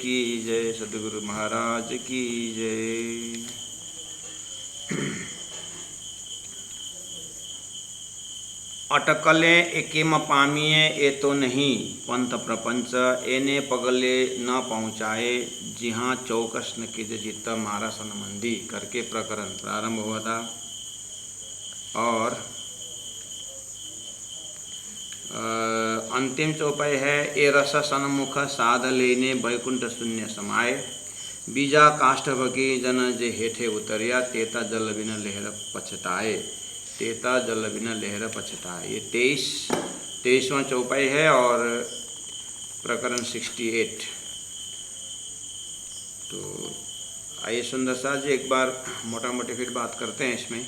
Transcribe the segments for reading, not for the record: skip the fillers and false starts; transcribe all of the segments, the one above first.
की जय, सद्गुरु महाराज की जय। अटकले एकेम पामिए ए तो नहीं पंथ प्रपंच एने पगले न पहुँचाए जिहाँ चौकस न किज जित मारा सनमंदी करके प्रकरण प्रारंभ हुआ था। और अंतिम चौपाई है ए रस सन्मुख साध लेने वैकुंठ शून्य समाये बीजा काष्ठ भगी जन जे हेठे उतरिया तेता जल बिना लहर पछताए, तेता जल बिना लहर पछताए। ये 23वां चौपाई है और प्रकरण 68। तो आइए सुंदर सा जी एक बार मोटा मोटी फिर बात करते हैं इसमें।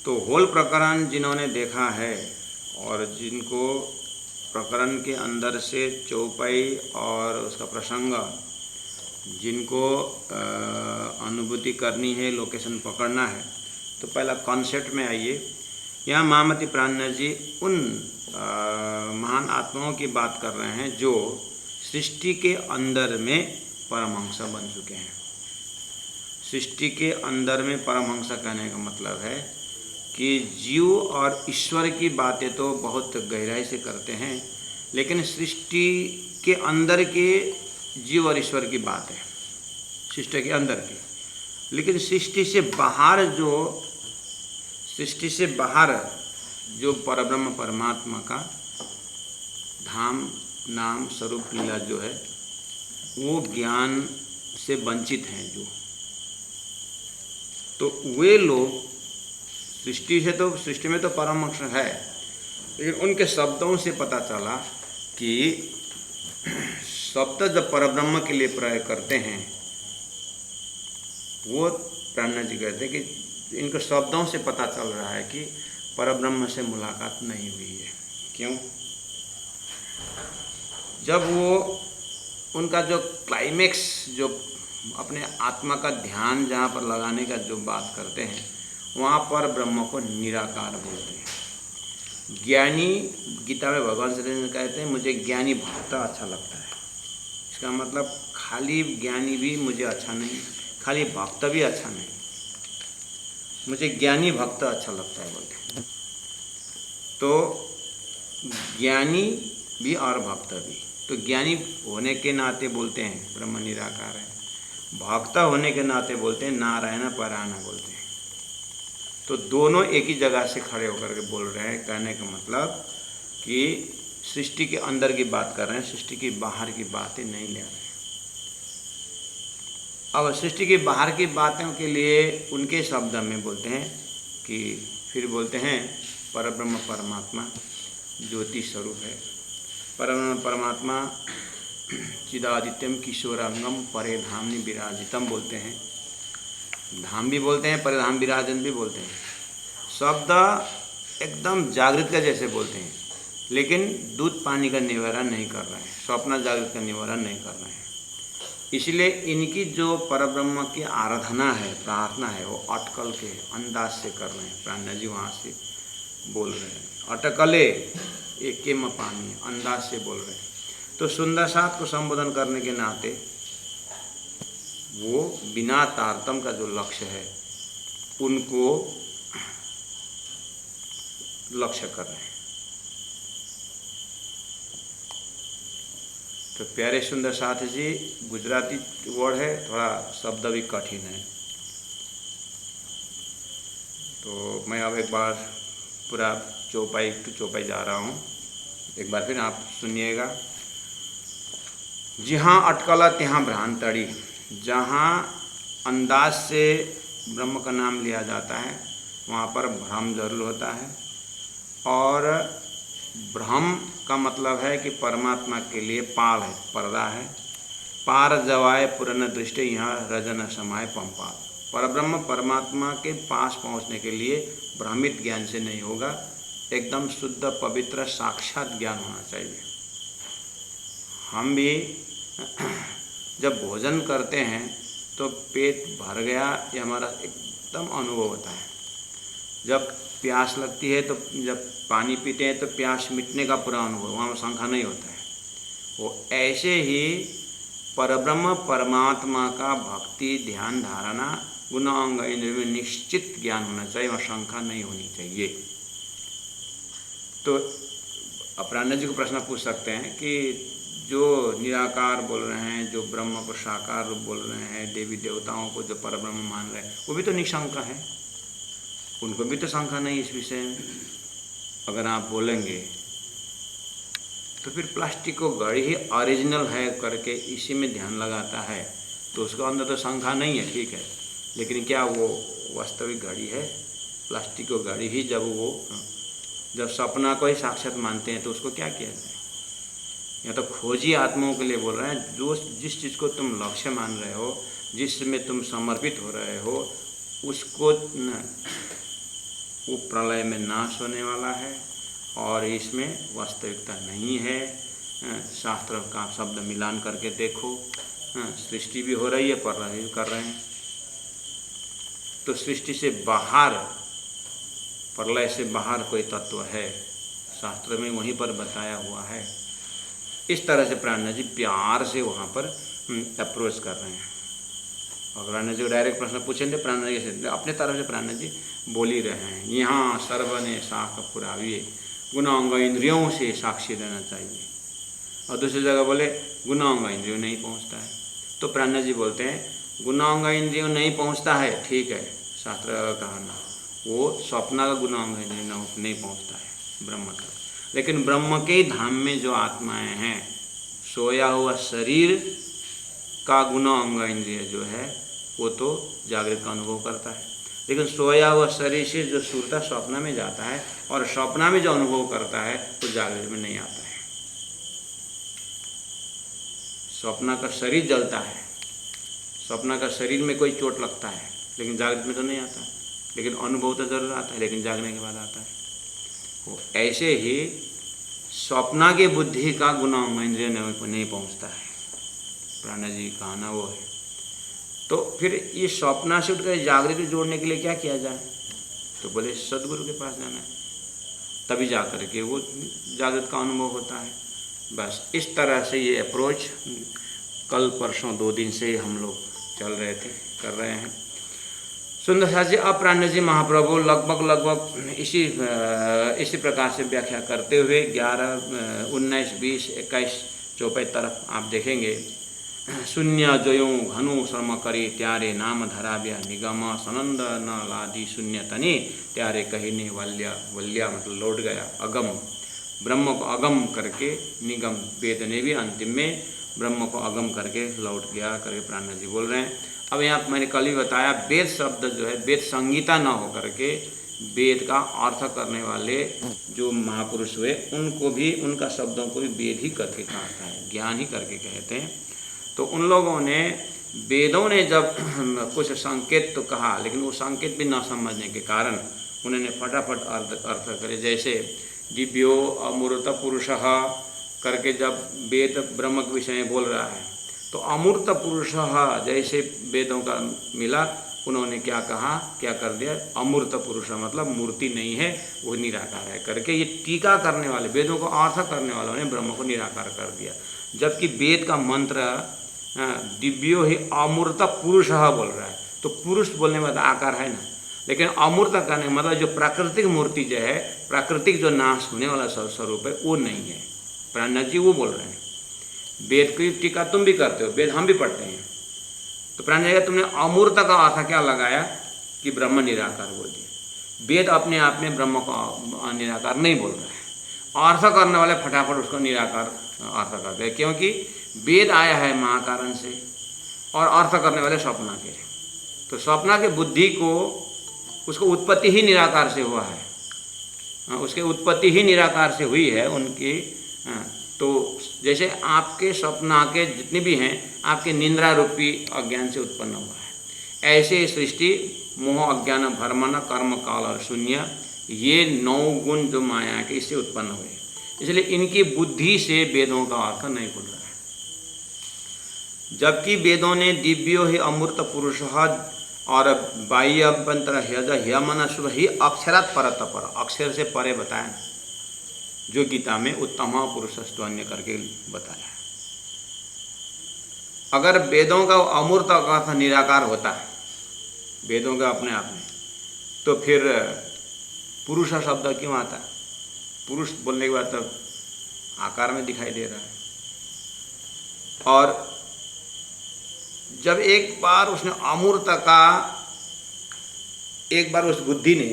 तो होल प्रकरण जिन्होंने देखा है और जिनको प्रकरण के अंदर से चौपाई और उसका प्रसंग जिनको अनुभूति करनी है, लोकेशन पकड़ना है, तो पहला कॉन्सेप्ट में आइए। यहाँ महामती प्राज्ञ जी उन महान आत्माओं की बात कर रहे हैं जो सृष्टि के अंदर में परमहंस बन चुके हैं। सृष्टि के अंदर में परमहंस कहने का मतलब है कि जीव और ईश्वर की बातें तो बहुत गहराई से करते हैं, लेकिन सृष्टि के अंदर के जीव और ईश्वर की बात है, सृष्टि के अंदर की। लेकिन सृष्टि से बाहर जो परब्रह्म परमात्मा का धाम नाम स्वरूप लीला जो है वो ज्ञान से वंचित हैं जो, तो वे लोग सृष्टि में तो परमहंस है, लेकिन उनके शब्दों से पता चला कि शब्द जब परब्रह्म के लिए प्रयोग करते हैं, वो प्राज्ञ जी कहते हैं कि इनके शब्दों से पता चल रहा है कि परब्रह्म से मुलाकात नहीं हुई है। क्यों? जब वो उनका जो क्लाइमेक्स, जो अपने आत्मा का ध्यान जहाँ पर लगाने का जो बात करते हैं, वहाँ पर ब्रह्म को निराकार बोलते हैं। ज्ञानी, गीता में भगवान श्री कृष्ण कहते हैं मुझे ज्ञानी भक्त अच्छा लगता है। इसका मतलब खाली ज्ञानी भी मुझे अच्छा नहीं, खाली भक्त भी अच्छा नहीं, मुझे ज्ञानी भक्त अच्छा लगता है बोलते हैं। तो ज्ञानी भी और भक्त भी, तो ज्ञानी होने के नाते बोलते हैं ब्रह्म निराकार है, भक्त होने के नाते बोलते हैं नारायण परायण बोलते हैं। तो दोनों एक ही जगह से खड़े होकर के बोल रहे हैं। कहने का मतलब कि सृष्टि के अंदर की बात कर रहे हैं, सृष्टि की बाहर की बातें नहीं ले रहे हैं। अब सृष्टि के बाहर की बातों के लिए उनके शब्द में बोलते हैं कि फिर बोलते हैं परब्रह्म परमात्मा ज्योति स्वरूप है। परब्रह्म परमात्मा चिदादित्यम किशोरांगम परे धामनि विराजितम बोलते हैं। धाम भी बोलते हैं, परिधाम विराजन भी बोलते हैं। शब्द एकदम जागृत का जैसे बोलते हैं, लेकिन दूध पानी का निवारण नहीं कर रहे हैं, स्वप्न जागृत का निवारण नहीं कर रहे हैं। इसलिए इनकी जो परब्रह्म की आराधना है, प्रार्थना है, वो अटकल के अंदाज से कर रहे हैं। प्राज्ञ जी वहाँ से बोल रहे हैं अटकले एकेम पामी, अंदाज से बोल रहे हैं। तो सुंदर साथ को संबोधन करने के नाते वो बिना तारतम का जो लक्ष्य है उनको लक्ष्य कर रहे हैं। तो प्यारे सुंदर साथ जी, गुजराती वर्ड है, थोड़ा शब्द भी कठिन है। तो मैं अब एक बार पूरा चौपाई टू चौपाई जा रहा हूँ, एक बार फिर आप सुनिएगा। जहाँ अटकला त्यहाँ भ्रांतड़ी, जहाँ अंदाज से ब्रह्म का नाम लिया जाता है वहाँ पर भ्रम जरूर होता है। और भ्रम का मतलब है कि परमात्मा के लिए पाल है, पर्दा है। पार जवाए पुरन दृष्टि यहाँ रजन समाय पंपाल। परब्रह्म परमात्मा के पास पहुँचने के लिए भ्रमित ज्ञान से नहीं होगा, एकदम शुद्ध पवित्र साक्षात ज्ञान होना चाहिए। हम भी जब भोजन करते हैं तो पेट भर गया ये हमारा एकदम अनुभव होता है। जब प्यास लगती है, तो जब पानी पीते हैं तो प्यास मिटने का पूरा अनुभव, वहाँ शंका नहीं होता है। वो ऐसे ही परब्रह्म परमात्मा का भक्ति ध्यान धारणा गुण अंग इंद्रिय में निश्चित ज्ञान होना चाहिए और शंका नहीं होनी चाहिए। तो अपराह्न जी को प्रश्न पूछ सकते हैं कि जो निराकार बोल रहे हैं, जो ब्रह्म को साकार रूप बोल रहे हैं, देवी देवताओं को जो परब्रह्म मान रहे हैं, वो भी तो निशंका है, उनको भी तो शंका नहीं इस विषय में। अगर आप बोलेंगे तो फिर प्लास्टिक को घड़ी ही ओरिजिनल है करके इसी में ध्यान लगाता है तो उसके अंदर तो शंका नहीं है, ठीक है, लेकिन क्या वो वास्तविक घड़ी है? प्लास्टिक को घड़ी ही जब सपना को ही साक्षात मानते हैं तो उसको क्या किया जाए? या तो खोजी आत्माओं के लिए बोल रहे हैं, जो जिस चीज़ को तुम लक्ष्य मान रहे हो, जिसमें तुम समर्पित हो रहे हो, उसको वो प्रलय में नाश होने वाला है और इसमें वास्तविकता नहीं है। शास्त्र का शब्द मिलान करके देखो, सृष्टि भी हो रही है, प्रलय भी कर रहे हैं, तो सृष्टि से बाहर, प्रलय से बाहर कोई तत्व है, शास्त्र में वहीं पर बताया हुआ है। इस तरह से प्राणनाथ जी प्यार से वहाँ पर अप्रोच कर रहे हैं। और प्राणनाथ जी को डायरेक्ट प्रश्न पूछेंगे, प्राणनाथ जी से अपने तरफ से प्राणनाथ जी बोल ही रहे हैं, यहाँ सर्वने साख पुराविए, गुण अंग इंद्रियों से साक्षी देना चाहिए। और दूसरी जगह बोले गुण अंग इंद्रियों नहीं पहुँचता है, तो प्राणनाथ जी बोलते हैं गुण अंग इंद्रियों नहीं पहुँचता है, ठीक है, शास्त्र का कहना, वो स्वप्न का गुण अंग इंद्रिय नहीं पहुँचता है ब्रह्म का, लेकिन ब्रह्म के धाम में जो आत्माएं हैं, सोया हुआ शरीर का गुण अंग इंद्रिय जो है वो तो जागृत का अनुभव करता है, लेकिन सोया हुआ शरीर से जो सुरता स्वप्न में जाता है और स्वप्न में जो अनुभव करता है वो जागृत में नहीं आता है। स्वप्न का शरीर जलता है, स्वप्न का शरीर में कोई चोट लगता है, लेकिन जागृत में तो नहीं आता है, लेकिन अनुभव तो जरूर आता है, लेकिन जागने के बाद आता है। वो ऐसे ही स्वप्न के बुद्धि का गुण इंद्रिय नहीं पहुँचता है, प्राणनाथ जी कहना वो है। तो फिर ये स्वप्न से उठकर जागृत जोड़ने के लिए क्या किया जाए? तो बोले सदगुरु के पास जाना है, तभी जा कर के वो जागृत का अनुभव होता है। बस इस तरह से ये अप्रोच कल परसों 2 दिन से हम लोग चल रहे थे, कर रहे हैं। सुंदर साथ जी, अब प्राणनाथ जी महाप्रभु लगभग इसी प्रकार से व्याख्या करते हुए 11, 19, 20, 21, 24 तरफ आप देखेंगे। शून्य जयो घनु श्रम करी त्यारे नाम धराव्या निगम सनंद न लादी शून्य तनी त्यारे कहीने वल्या मतलब लौट गया अगम, ब्रह्म को अगम करके निगम, वेद ने भी अंतिम में ब्रह्म को अगम करके लौट गया करके प्राणनाथ जी बोल रहे हैं। अब यहाँ मैंने कल ही बताया, वेद शब्द जो है वेद संगीता न हो करके वेद का अर्थ करने वाले जो महापुरुष हुए उनको भी, उनका शब्दों को भी वेद ही करके कहता है, ज्ञान ही करके कहते हैं। तो उन लोगों ने, वेदों ने जब कुछ संकेत तो कहा, लेकिन वो संकेत भी न समझने के कारण उन्होंने फटाफट अर्थ करे। जैसे दिव्यो अमूर्त पुरुषः करके जब वेद ब्रह्म के विषय में बोल रहा है, तो अमूर्त पुरुषः जैसे वेदों का मिला, उन्होंने क्या कहा, क्या कर दिया, अमूर्त पुरुष मतलब मूर्ति नहीं है, वो निराकार है करके ये टीका करने वाले, वेदों को अर्थ करने वालों ने ब्रह्म को निराकार कर दिया। जबकि वेद का मंत्र दिव्यो ही अमूर्त पुरुषः बोल रहा है, तो पुरुष बोलने में आकार है ना, लेकिन अमूर्त करने मतलब जो प्राकृतिक मूर्ति जो है, प्राकृतिक जो नाश होने वाला स्वरूप है वो नहीं है। प्राणनाथ जी वो बोल रहे हैं, वेद की टीका तुम भी करते हो, वेद हम भी पढ़ते हैं, तो प्राणनाथ जी तुमने अमूर्त का अर्थ क्या लगाया कि ब्रह्म निराकार बोल दिया। वेद अपने आप में ब्रह्म को निराकार नहीं बोल रहा है, अर्थ करने वाले फटाफट उसको निराकार अर्थ कर दे, क्योंकि वेद आया है महाकारण से और अर्थ करने वाले स्वप्न के, तो स्वप्न के बुद्धि को, उसको उत्पत्ति ही निराकार से हुआ है, उसके उत्पत्ति ही निराकार से हुई है उनकी। तो जैसे आपके स्वप्न के जितने भी हैं आपके निंद्रा रूपी अज्ञान से उत्पन्न हुआ है, ऐसे सृष्टि मोह अज्ञान भरमन कर्म काल और शून्य, ये 9 गुण जो माया के इससे उत्पन्न हुए, इसलिए इनकी बुद्धि से वेदों का अर्थ नहीं खुल रहा है। जबकि वेदों ने दिव्यो ही अमूर्त पुरुष और बाह्य अभ्यंतर ह्यमनसुर ही अक्षरात परत पर, अक्षर से परे बताया, जो गीता में उत्तम पुरुषस्त्वन्य करके बताया है। अगर वेदों का अमूर्त का अर्थ निराकार होता है, वेदों का अपने आप में, तो फिर पुरुष शब्द क्यों आता है? पुरुष बोलने के बाद तब आकार में दिखाई दे रहा है। और जब एक बार उसने अमूर्त का, एक बार उस बुद्धि ने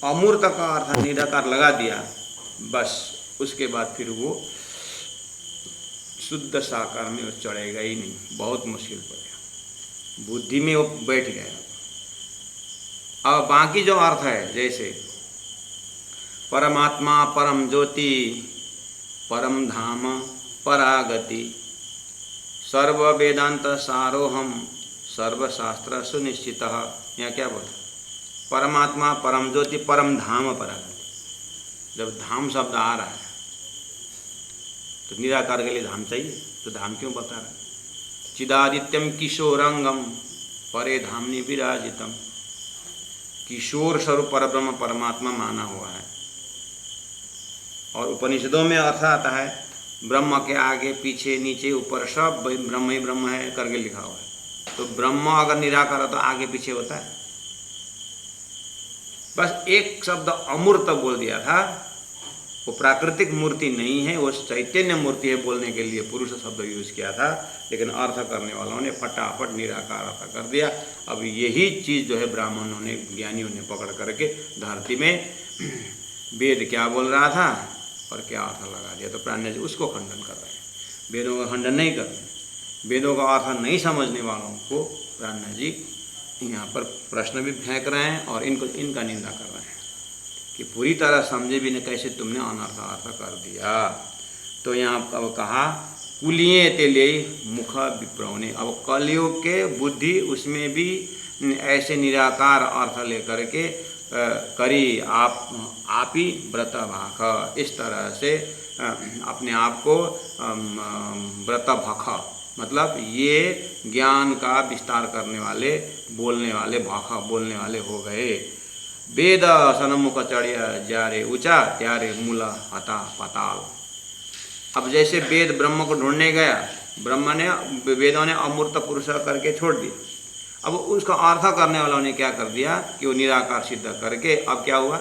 अमूर्त का अर्थ निराकार लगा दिया, बस उसके बाद फिर वो शुद्ध साकार में वो चढ़ेगा ही नहीं, बहुत मुश्किल पड़ेगा, बुद्धि में वो बैठ गया। अब बाकी जो अर्थ है, जैसे परमात्मा, परम ज्योति, परम धाम, परागति, सर्व वेदांत सारोहम, सर्वशास्त्र सुनिश्चित। यहाँ क्या बोला? परमात्मा, परम ज्योति, परम धाम, परागति। जब धाम शब्द आ रहा है तो निराकार के लिए धाम चाहिए, तो धाम क्यों बता रहा है? चिदादित्यम किशोरंगम परे धामनि विराजितम। किशोर स्वरूप परब्रह्म परमात्मा माना हुआ है। और उपनिषदों में अर्थ आता है ब्रह्म के आगे पीछे नीचे ऊपर सब ब्रह्म ही ब्रह्म है करके लिखा हुआ है। तो ब्रह्म अगर निराकार हो तो आगे पीछे होता है। बस एक शब्द अमूर्त बोल दिया था, वो प्राकृतिक मूर्ति नहीं है, वो चैतन्य मूर्ति है बोलने के लिए पुरुष शब्द यूज किया था, लेकिन अर्थ करने वालों ने फटाफट निराकार अर्थ कर दिया। अब यही चीज़ जो है ब्राह्मणों ने, ज्ञानियों ने पकड़ करके धरती में वेद क्या बोल रहा था और क्या अर्थ लगा दिया। तो प्राण्य जी उसको खंडन कर रहे हैं, वेदों का खंडन नहीं कर रहे। वेदों का अर्थ नहीं समझने वालों को प्राण्य जी यहाँ पर प्रश्न भी फेंक रहे हैं और इनका निंदा कर रहे हैं कि पूरी तरह समझे भी नहीं, कैसे तुमने अनर्थ अर्थ कर दिया। तो यहाँ अब कहा कुलिये तेले मुख विप्रौने। अब कलियुग के बुद्धि उसमें भी ऐसे निराकार अर्थ लेकर के करी आप ही व्रत भाख, इस तरह से अपने आप को व्रत भख, मतलब ये ज्ञान का विस्तार करने वाले, बोलने वाले, भाखा बोलने वाले हो गए। वेद सनमुख चढ़िया जारे ऊंचा त्यारे मूला हता पाताल। अब जैसे वेद ब्रह्म को ढूंढने गया, ब्रह्म ने, वेदों ने अमूर्त पुरुष करके छोड़ दिया। अब उसका अर्थ करने वालों ने क्या कर दिया कि वो निराकार सिद्ध करके अब क्या हुआ?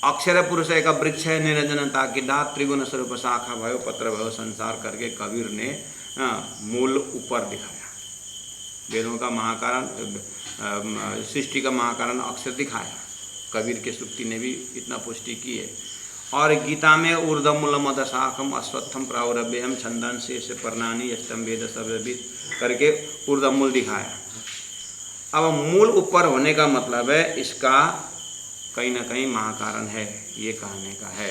अक्षर पुरुष एक वृक्ष है निरंजनता की दात, त्रिगुण स्वरूप शाखा भयो पत्र भयो संसार करके कबीर ने मूल ऊपर दिखाया। वेदों का महाकारण, सृष्टि का महाकारण अक्षर दिखाया। कबीर के सुक्ति ने भी इतना पुष्टि की है। और गीता में ऊर्ध्वमूल मद शाखम अश्वत्थम प्रावरभ्यम छंदन शेष पर्णानि यष्टम वेद सर्वविद करके ऊर्ध्वमूल दिखाया। अब मूल ऊपर होने का मतलब है इसका कहीं ना कहीं महाकारण है, ये कहने का है।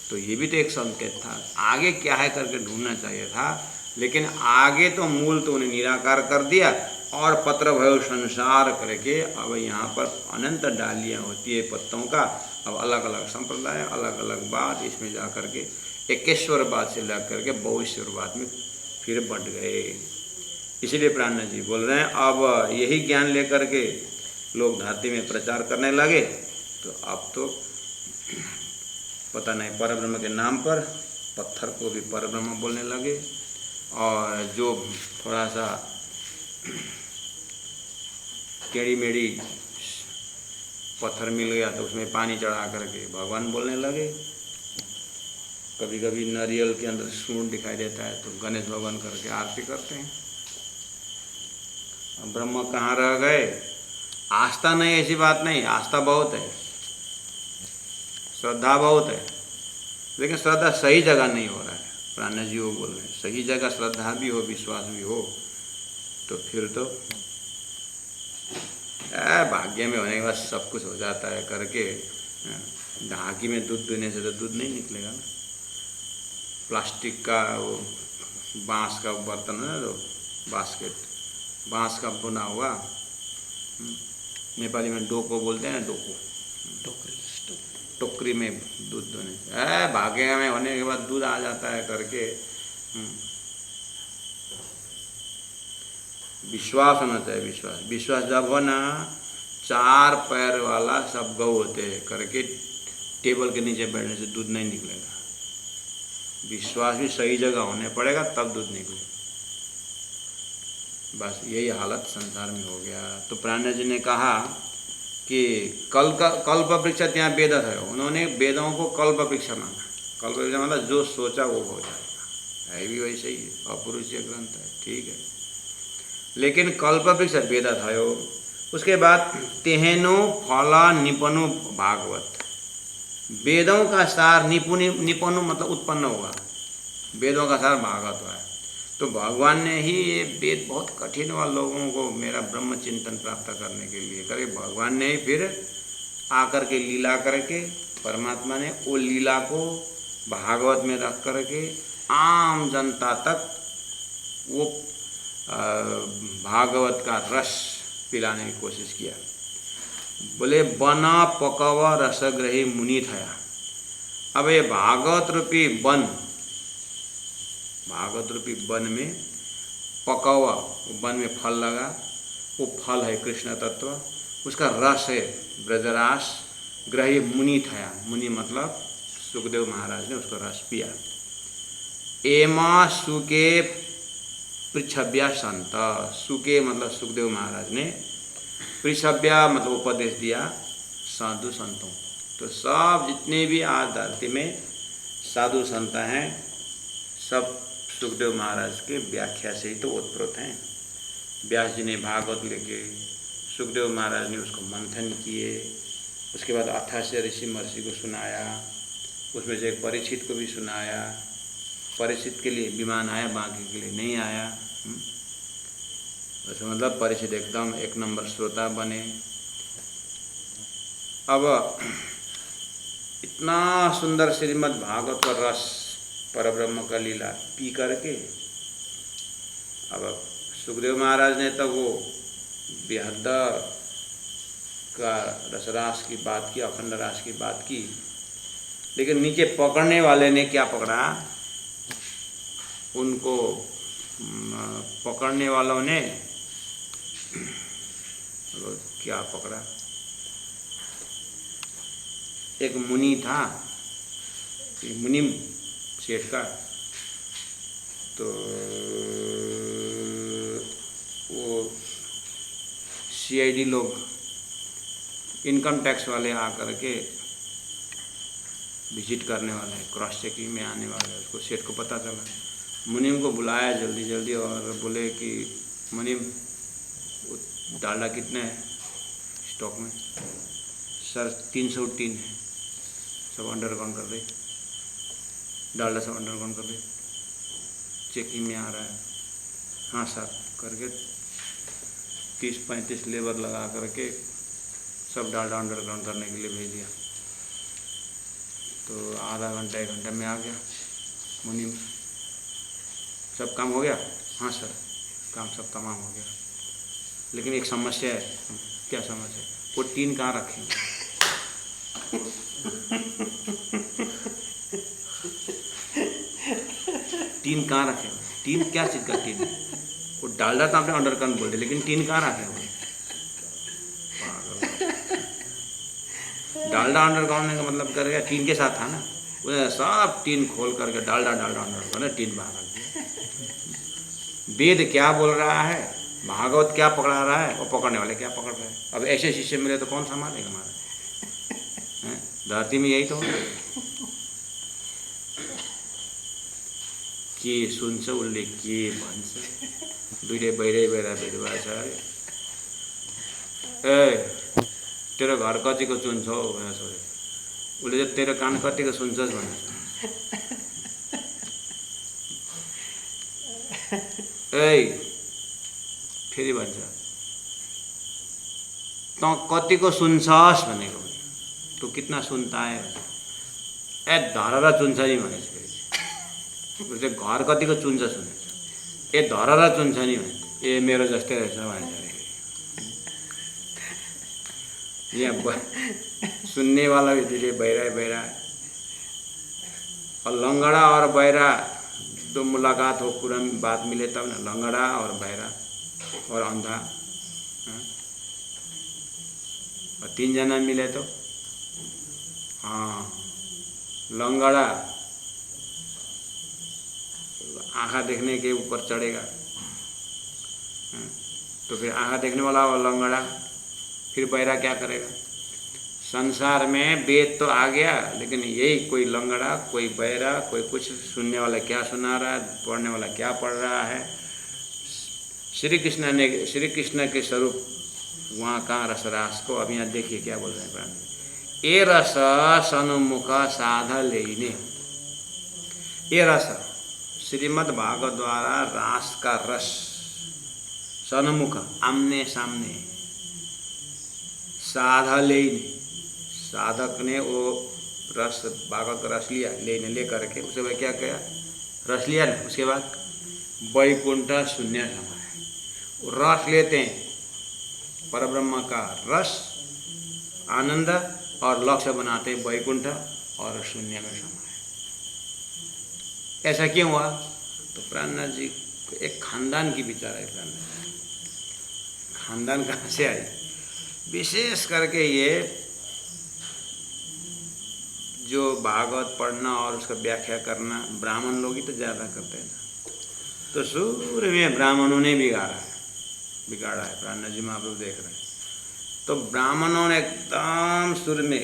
तो ये भी तो एक संकेत था, आगे क्या है करके ढूंढना चाहिए था, लेकिन आगे तो मूल तो उन्हें निराकार कर दिया और पत्र भयो संसार करके अब यहाँ पर अनंत डालियाँ होती है पत्तों का। अब अलग अलग संप्रदाय, अलग अलग बात, इसमें जा करके एकेश्वरवाद से लग करके बहुईश्वरवाद में फिर बंट गए। इसलिए प्राण जी बोल रहे हैं अब यही ज्ञान लेकर के लोग धरती में प्रचार करने लगे, तो अब तो पता नहीं परब्रह्म के नाम पर पत्थर को भी परब्रह्म बोलने लगे। और जो थोड़ा सा टेढ़ी मेढ़ी पत्थर मिल गया तो उसमें पानी चढ़ा करके भगवान बोलने लगे। कभी कभी नारियल के अंदर सूंड दिखाई देता है तो गणेश भगवान करके आरती करते हैं। अब ब्रह्म कहाँ रह गए? आस्था नहीं, ऐसी बात नहीं, आस्था बहुत है, श्रद्धा बहुत है, लेकिन श्रद्धा सही जगह नहीं हो रहा है। प्राण जी वो बोल रहे हैं सही जगह श्रद्धा भी हो, विश्वास भी हो, तो फिर तो भाग्य में होने के बाद सब कुछ हो जाता है करके ढाकी में दूध पीने से तो दूध नहीं निकलेगा ना। प्लास्टिक का वो बांस का बर्तन है तो बास्केट, बांस का बुना हुआ, नेपाली में डोको बोलते हैं ना, डोको, टोकरी में दूध दोने, भाग्य में होने के बाद दूध आ जाता है करके। विश्वास होना चाहिए, विश्वास। विश्वास जब हो ना, 4 पैर वाला सब गौ होते हैं करके टेबल के नीचे बैठने से दूध नहीं निकलेगा। विश्वास भी सही जगह होने पड़ेगा तब दूध निकलेगा। बस यही हालत संसार में हो गया। तो प्राणा जी ने कहा कि कल्प वृक्ष ત્યાં वेद थयो, उन्होंने वेदों को कल्प वृक्ष माना। कल्प वृक्ष मतलब जो सोचा वो हो जाएगा, है भी वैसे ही है, अपरुष्य ग्रंथ है, ठीक है। लेकिन कल्प वृक्ष वेद थयो। उसके बाद तेहेनो फल निपनु भागवत, वेदों का सार निपनु मतलब उत्पन्न हुआ, वेदों का सार भागवत हुआ है। तो भगवान ने ही ये वेद बहुत कठिन हुआ लोगों को मेरा ब्रह्म चिंतन प्राप्त करने के लिए करे, भगवान ने ही फिर आकर के लीला करके, परमात्मा ने वो लीला को भागवत में रख करके आम जनता तक वो भागवत का रस पिलाने की कोशिश किया। बोले बना पकव रसग्रही मुनि थया। अब ये भागवत रूपी वन में पकवा, वन में फल लगा, वो फल है कृष्ण तत्व, उसका रस है ब्रजरास, ग्रही मुनि थया, मुनि मतलब सुखदेव महाराज ने उसका रस पिया। एमा सुके पृछव्या संत, सुके मतलब सुखदेव महाराज ने, पृछव्या मतलब उपदेश दिया साधु संतों। तो सब जितने भी आज धरती में साधु संत हैं सब सुखदेव महाराज के व्याख्या से ही तो उत्प्रोत हैं। व्यास जी ने भागवत लेके, सुखदेव महाराज ने उसको मंथन किए, उसके बाद 88 ऋषि महर्षि को सुनाया, उसमें से एक परीक्षित को भी सुनाया। परीक्षित के लिए विमान आया, बाकी के लिए नहीं आया। वैसे मतलब परीक्षित एकदम एक नंबर श्रोता बने। अब इतना सुंदर श्रीमद् भागवत का रस परब्रह्म का लीला पी करके अब सुखदेव महाराज ने तो वो बेहद का रसरास की बात की, अखंड रास की बात की, लेकिन नीचे पकड़ने वाले ने क्या पकड़ा, उनको पकड़ने वालों ने क्या पकड़ा, एक मुनि था, मुनिम सेठ का, तो वो सीआईडी लोग, इनकम टैक्स वाले आकर के विजिट करने वाले, क्रॉस चेकिंग में आने वाले, उसको सेठ को पता चला। मुनिम को बुलाया जल्दी जल्दी और बोले कि मुनिम डालडा कितने है स्टॉक में? सर 303 है, सब अंडरग्राउंड कर दे, डालडा सब अंडरग्राउंड कर दे, चेकिंग में आ रहा है। हाँ सर करके 30-35 लेबर लगा करके सब डालडा अंडरग्राउंड करने के लिए भेज दिया। तो आधा घंटा 1 घंटा में आ गया मुनिम, सब काम हो गया? हाँ सर काम सब तमाम हो गया, लेकिन एक समस्या है। क्या समस्या? वो टीन कहाँ रखेंगे? टीन कहाँ रखे? टीन क्या चीज़ का टीन? वो डालडा तो आपने अंडरग्राउंड बोल दिया, लेकिन टीन कहाँ रखे हुए? डालडा अंडरग्राउंड का मतलब करेगा टीन के साथ था ना, वो सब टीन खोल करके डालडा अंडरग्राउंड टीन बाहर रख दिया। वेद क्या बोल रहा है, भागवत क्या पकड़ा रहा है, और पकड़ने वाले क्या पकड़ रहे हैं। अब ऐसे शिष्य मिले तो कौन संभालेगा हमारा? धरती में यही तो है के सुन्छ उसले के भन्छ, दुईटै बहिरै बेरा भेटुवा छ अरे। ए तेरो घर कतिको चुन्छ हौ भनेर सोध्यो। उसले चाहिँ तेरो कान कतिको सुन्छस् भनेर। ए फेरि भन्छ तँ कतिको सुन्छस् भनेको, तँ कितना सुनता है? ए धरर चुन्छ नि भनेछ। फेरि घर कतिको चुन्छ सुनेछ, ए धरर चुन्छ नि भने, ए मेरो जस्तै रहेछ भनेछ। यहाँ सुनने वाला भी धीरे बहरा और लंगड़ा और बहरा तो मुलाकात हो, पूरा बात मिले तब ना, लंगड़ा और बहरा और अंधा, और 3 जना मिले तो हाँ, लंगड़ा आँखा देखने के ऊपर चढ़ेगा, तो फिर आँखा देखने वाला लंगड़ा, फिर बहरा क्या करेगा? संसार में वेद तो आ गया, लेकिन यही कोई लंगड़ा, कोई बहरा, कोई कुछ, सुनने वाला क्या सुना रहा है, पढ़ने वाला क्या पढ़ रहा है। श्री कृष्ण के स्वरूप वहाँ कहाँ रसरास को, अब यहाँ देखिए क्या बोल रहे हैं प्राण। ए रस सन्मुख साध लेने, ये रस श्रीमद् भागवत द्वारा रास का रस, सन्मुख आमने सामने, साधा लेने, साधक ने वो रस, भागवत का रस लिया, ले करके उसके बाद क्या किया? रस लिया ना, उसके बाद वैकुंठ शून्य समाए। रस लेते हैं परब्रह्म का रस, आनंद, और लक्ष्य बनाते हैं वैकुंठ और शून्य में समाए। ऐसा क्यों हुआ? तो प्राणनाथ जी एक खानदान की विचार है। प्राणनाथ खानदान कहाँ से आई? विशेष करके ये जो भागवत पढ़ना और उसका व्याख्या करना ब्राह्मण लोग ही तो ज़्यादा करते हैं ना। तो शुरू में ब्राह्मणों ने बिगाड़ा है। प्राणनाथ जी महाप्रभु देख रहे हैं। तो ब्राह्मणों ने एकदम शुरू में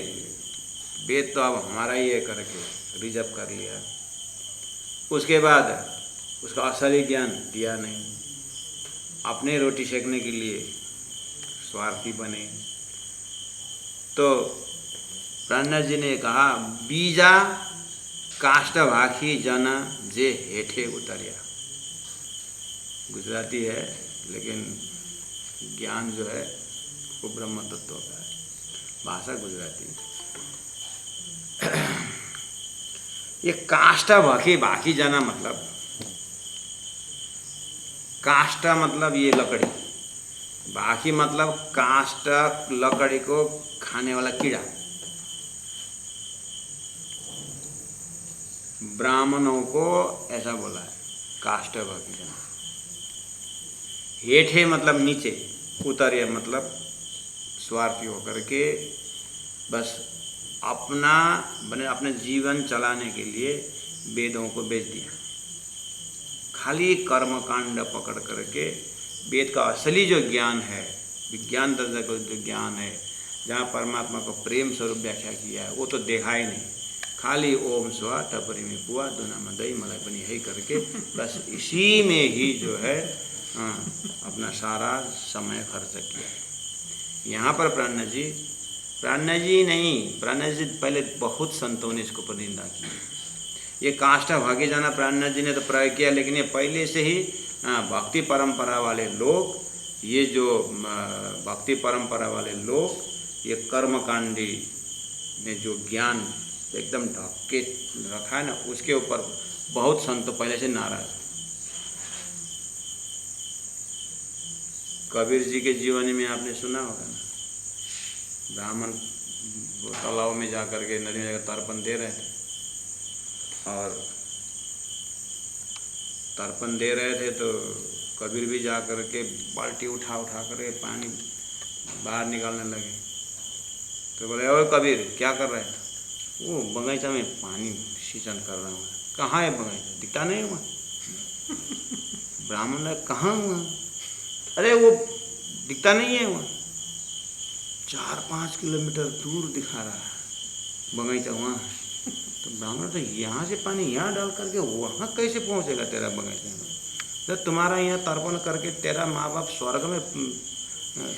वेद तो अब हमारा ही है करके रिजर्व कर लिया। उसके बाद उसका असली ज्ञान दिया नहीं, अपने रोटी सेकने के लिए स्वार्थी बने। तो प्राणनाथ जी ने कहा, बीजा काष्ट भाखी जना जे हेठे उतरिया। गुजराती है, लेकिन ज्ञान जो है वो ब्रह्म तत्व का है, भाषा गुजराती। ये काष्ट भाखी जना मतलब, काष्ट मतलब ये लकड़ी, भाखी मतलब काष्ट, लकड़ी को खाने वाला कीड़ा। ब्राह्मणों को ऐसा बोला है काष्ट भाखी जना। हेठे मतलब नीचे, उतरिया मतलब स्वार्थी होकर के बस अपने जीवन चलाने के लिए वेदों को बेच दिया। खाली कर्म कांड पकड़ करके वेद का असली जो ज्ञान है, विज्ञान दर्जा का जो ज्ञान है, जहाँ परमात्मा को प्रेम स्वरूप व्याख्या किया है, वो तो देखा ही नहीं। खाली ओम स्वा टपरी में पुआ दोना में दही मलाई बनी है करके बस इसी में ही जो है अपना सारा समय खर्च किया है। यहाँ पर प्राणनाथ जी नहीं, प्राणनाथ जी पहले बहुत संतों ने इसको पर निंदा की। ये काष्ठ भागी जाना प्राणनाथ जी ने तो प्रयोग किया, लेकिन ये पहले से ही भक्ति परंपरा वाले लोग, ये जो भक्ति परंपरा वाले लोग, ये कर्मकांडी ने जो ज्ञान एकदम ढक के रखा है ना, उसके ऊपर बहुत संत पहले से नाराज। कबीर जी के जीवनी में आपने सुना होगा ना, ब्राह्मण तालाब में जाकर के, नदी में जाकर तर्पण दे रहे थे, और तर्पण दे रहे थे तो कबीर भी जा कर के बाल्टी उठा कर पानी बाहर निकालने लगे। तो बोले, ओ कबीर क्या कर रहे थे? वो बगीचा में पानी सिंचन कर रहा हूँ। कहाँ है बगीचा? दिखता नहीं हुआ। ब्राह्मण ने, कहाँ हुआ? अरे वो दिखता नहीं है वहाँ, 4-5 किलोमीटर दूर दिखा रहा है बगीचा वहाँ है। तो ब्राह्मण तो यहाँ से पानी यहाँ डाल करके वहाँ कैसे पहुँचेगा तेरा बगीचा में? तो तुम्हारा यहाँ तर्पण करके तेरा माँ बाप स्वर्ग में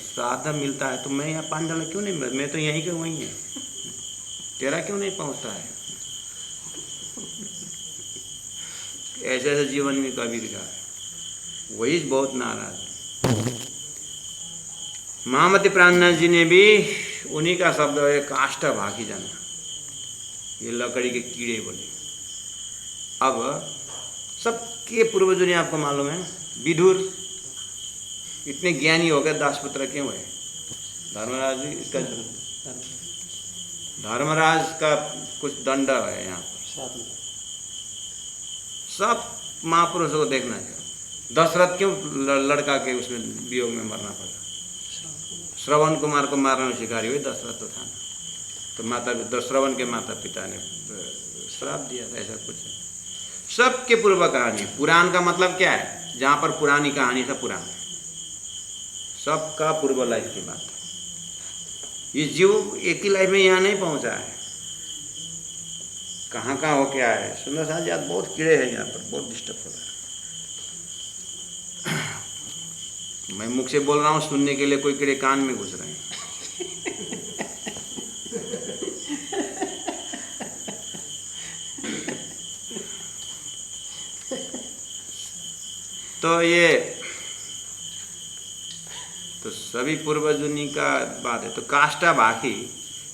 श्राद्ध मिलता है, तो मैं यहाँ पानी डालना क्यों नहीं? मैं तो यहीं के वहीं है, तेरा क्यों नहीं पहुँचता है? ऐसे ऐसे जीवन में कबीर का है, वही बहुत नाराज है। महामती प्राणनाथ जी ने भी उन्हीं का शब्द है काष्ठ भागी जाना, ये लकड़ी के कीड़े बोले। अब सबके पूर्वजों ने, आपको मालूम है, विदुर इतने ज्ञानी हो गए, दासपुत्र क्यों है? धर्मराज जी, इसका धर्मराज का कुछ दंड है यहाँ पर। सब महापुरुषों को देखना चाहिए। दशरथ क्यों लड़का के उसमें वियोग में मरना पड़ा? श्रवण कुमार को मारने में शिकारी हुई, दशरथ तो था ना। तो श्रवण के माता पिता ने श्राप दिया था, ऐसा कुछ है। सबके पूर्व कहानी, पुराण का मतलब क्या है? जहाँ पर पुरानी कहानी था पुराण, सबका पूर्व लाइफ की बात है। ये जीव एक ही लाइफ में यहाँ नहीं पहुँचा है, कहाँ कहाँ हो क्या है। सुंदर साथ जी आज बहुत कीड़े हैं यहाँ पर, बहुत डिस्टर्ब हो रहा है। मैं मुख से बोल रहा हूँ, सुनने के लिए कोई कीड़े कान में घुस रहे हैं। तो ये तो सभी पूर्वजुनी का बात है। तो काष्ठा बाकी,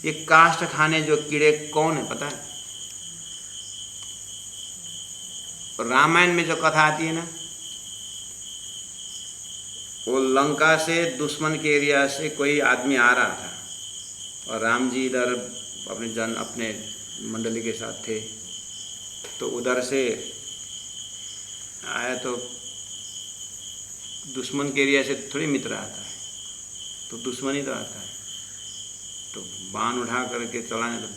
ये काष्ठ खाने जो कीड़े कौन है पता है? रामायण में जो कथा आती है ना, वो लंका से दुश्मन के एरिया से कोई आदमी आ रहा था और राम जी इधर अपने मंडली के साथ थे। तो उधर से आया तो दुश्मन के एरिया से थोड़ी मित्र आता है, तो दुश्मन ही तो आता है। तो बाण उठा करके चलाने, तो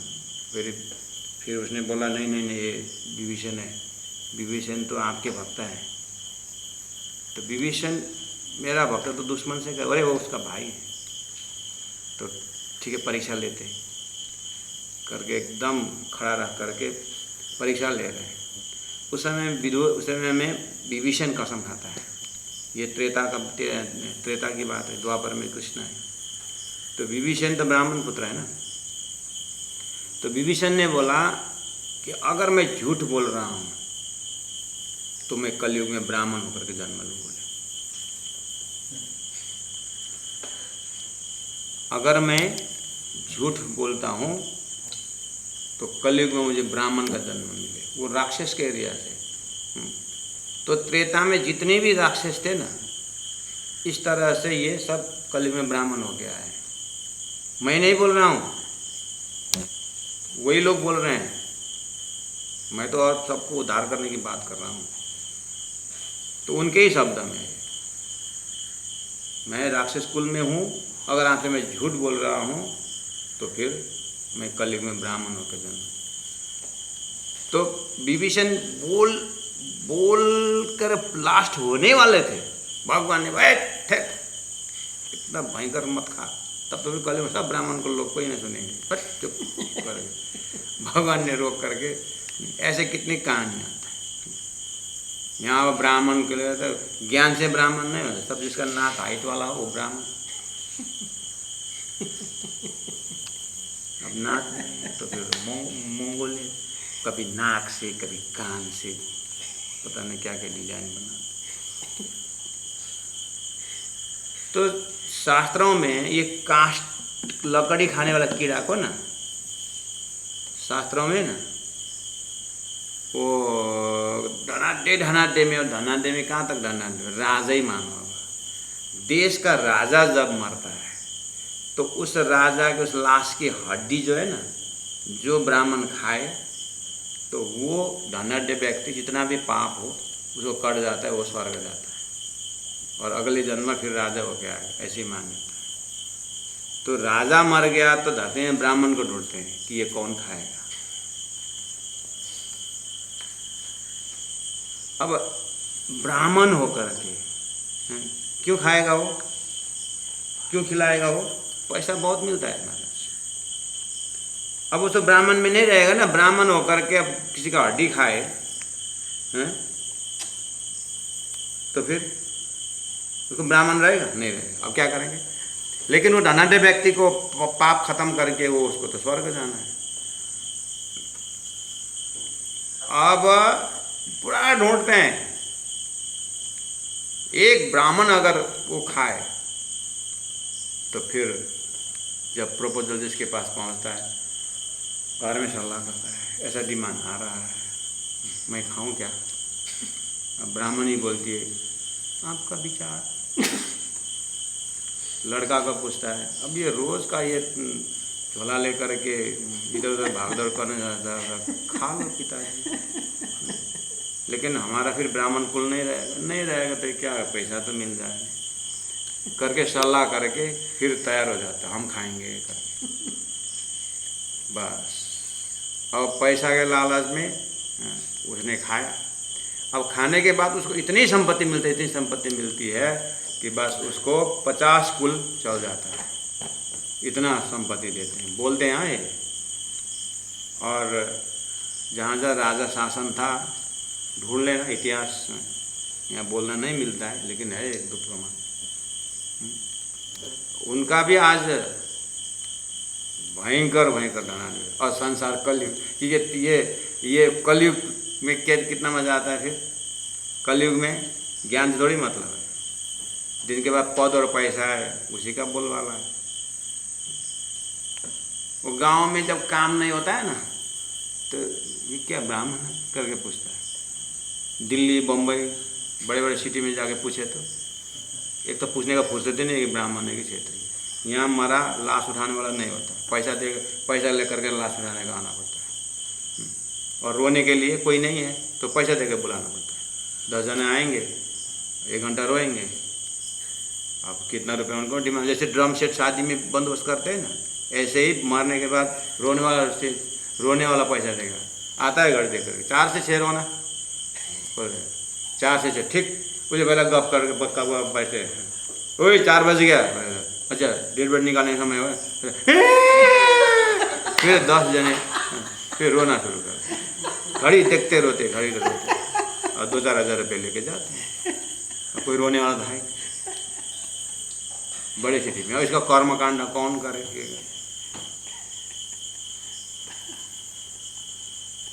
फिर उसने बोला नहीं नहीं नहीं, ये विभीषण है, विभीषण तो आपके भक्त है। तो विभीषण मेरा भक्त तो दुश्मन से कह, अरे वो उसका भाई है। तो ठीक है, परीक्षा लेते करके एकदम खड़ा रह करके परीक्षा ले रहे हैं। उस समय में विभीषण कसम खाता है। ये त्रेता की बात है, द्वापर में कृष्ण है। तो विभीषण तो ब्राह्मण पुत्र है ना। तो विभीषण ने बोला कि अगर मैं झूठ बोल रहा हूँ तो मैं कलयुग में ब्राह्मण होकर के जन्म लूँ। बोले अगर मैं झूठ बोलता हूँ तो कलयुग में मुझे ब्राह्मण का जन्म मिले। वो राक्षस के एरिया से। तो त्रेता में जितने भी राक्षस थे ना, इस तरह से ये सब कलयुग में ब्राह्मण हो गया है। मैं नहीं बोल रहा हूँ, वही लोग बोल रहे हैं। मैं तो और सबको उद्धार करने की बात कर रहा हूँ। तो उनके ही शब्द में है, मैं राक्षस कुल में हूँ, अगर आपसे मैं झूठ बोल रहा हूँ तो फिर मैं कलयुग में ब्राह्मण होकर जन्म। तो विभीषण बोल कर लास्ट होने वाले थे, भगवान ने बैठ इतना भयंकर मत खा, तब तो फिर कलयुग में सब ब्राह्मण को लोग कोई नहीं सुनेंगे, बस चुप करेंगे। भगवान ने रोक करके, ऐसे कितनी कहानियाँ। यहाँ ब्राह्मण के लिए तो ज्ञान से ब्राह्मण नहीं होता, सब जिसका नाक हाइट वाला हो वो ब्राह्मण। अब नाक तो फिर मंगोल, कभी नाक से कभी कान से, पता नहीं क्या क्या डिजाइन बना। तो शास्त्रों में ये काष्ठ लकड़ी खाने वाला कीड़ा को ना, शास्त्रों में ना वो धनाढ्य में, और धनाढ्य में कहाँ तक धनाढ्य, राजा ही मानो। देश का राजा जब मरता है तो उस राजा के उस लाश की हड्डी जो है ना, जो ब्राह्मण खाए तो वो धनाढ्य व्यक्ति जितना भी पाप हो उसको कट जाता है, वो स्वर्ग जाता है और अगले जन्म में फिर राजा हो गया, ऐसी मान्यता है। तो राजा मर गया तो धरते हैं ब्राह्मण को ढूंढते हैं कि ये कौन खाएगा। अब ब्राह्मण होकर के क्यों खाएगा वो, क्यों खिलाएगा वो? पैसा बहुत मिलता है महाराज। अब वो तो ब्राह्मण में नहीं रहेगा ना, ब्राह्मण होकर के अब किसी का हड्डी खाए तो फिर उसको ब्राह्मण रहेगा नहीं रहेगा। अब क्या करेंगे? लेकिन वो धनाढ्य व्यक्ति को पाप खत्म करके वो उसको तो स्वर्ग जाना है। अब पूरा ढूंढते हैं, एक ब्राह्मण अगर वो खाए तो फिर जब प्रपोजल जिसके पास पहुंचता है, घर में सलाह करता है, ऐसा डिमांड आ रहा है, मैं खाऊं क्या? अब ब्राह्मण ही बोलती है आपका विचार। लड़का को पूछता है, अब ये रोज का ये झोला लेकर के इधर उधर भागदौड़ करने जाता है, खा लो पिताजी। लेकिन हमारा फिर ब्राह्मण कुल नहीं रहेगा तो क्या, पैसा तो मिल जाए करके सलाह करके फिर तैयार हो जाता, हम खाएंगे करके। बस और पैसा के लालच में उसने खाया। अब खाने के बाद उसको इतनी संपत्ति मिलती है, इतनी संपत्ति मिलती है कि बस उसको 50 कुल चल जाता है, इतना संपत्ति देते हैं, बोलते हैं ये। और जहाँ जहाँ राजा शासन था ढूंढ लेना इतिहास, यहाँ बोलना नहीं मिलता है लेकिन है एक दो प्रमाण। उनका भी आज भयंकर भयंकर धनाढ्य और संसार कलयुग, ये कलयुग में कितना मजा आता है। फिर कलयुग में ज्ञान से थोड़ी मतलब है, जिनके पास पद और पैसा है उसी का बोलवाला है। वो गांव में जब काम नहीं होता है ना तो ये क्या ब्राह्मण है करके पूछता है। दिल्ली बम्बई बड़े बड़े सिटी में जाके पूछे तो एक तो पूछने का फुर्सत ही नहीं कि ब्राह्मण है कि क्षेत्रीय। यहाँ मरा लाश उठाने वाला नहीं होता, पैसा लेकर के लाश उठाने का आना पड़ता है। और रोने के लिए कोई नहीं है तो पैसा दे के बुलाना पड़ता है। 10 जने आएंगे, 1 घंटा रोएंगे, अब कितना रुपये उनको डिमांड। जैसे ड्रम सेट शादी में बंदोबस्त करते हैं ना, ऐसे ही मरने के बाद रोने वाला पैसा देगा। आता है घर देकर 4 से 6 रोना, 4 से 6 ठीक। मुझे पहले गप करके पक्का हुआ बैठे, ओए 4 बज गया, अच्छा 1:30 बजे निकालने का समय हुआ, फिर 10 जने फिर रोना शुरू कर, घड़ी देखते रोते, घड़ी रोते, और 2-4 हज़ार रुपये लेके जाते हैं। कोई रोने वाला था बड़े सिटी में, और इसका कर्मकांड कौन करेगा।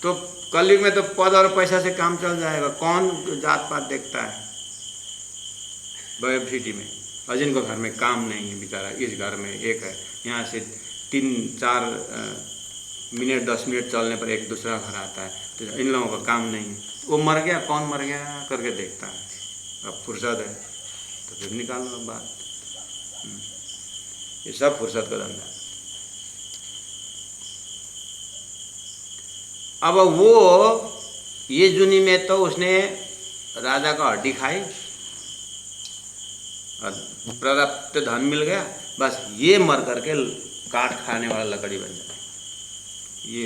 तो कलयुग में तो पद और पैसा से काम चल जाएगा, कौन जात पात देखता है बड़े सिटी में। और जिनको घर में काम नहीं है बेचारा, इस घर में एक है, यहाँ से 3-4 मिनट 10 मिनट चलने पर एक दूसरा घर आता है, तो इन लोगों का काम नहीं है, वो मर गया, कौन मर गया करके देखता है। अब फुर्सत है तो फिर निकालो बात। ये सब फुर्सत का धंधा। अब वो ये जुनी में तो उसने राजा का हड्डी खाई और पर्याप्त धन मिल गया, बस ये मर करके काट खाने वाला लकड़ी बन जाए। ये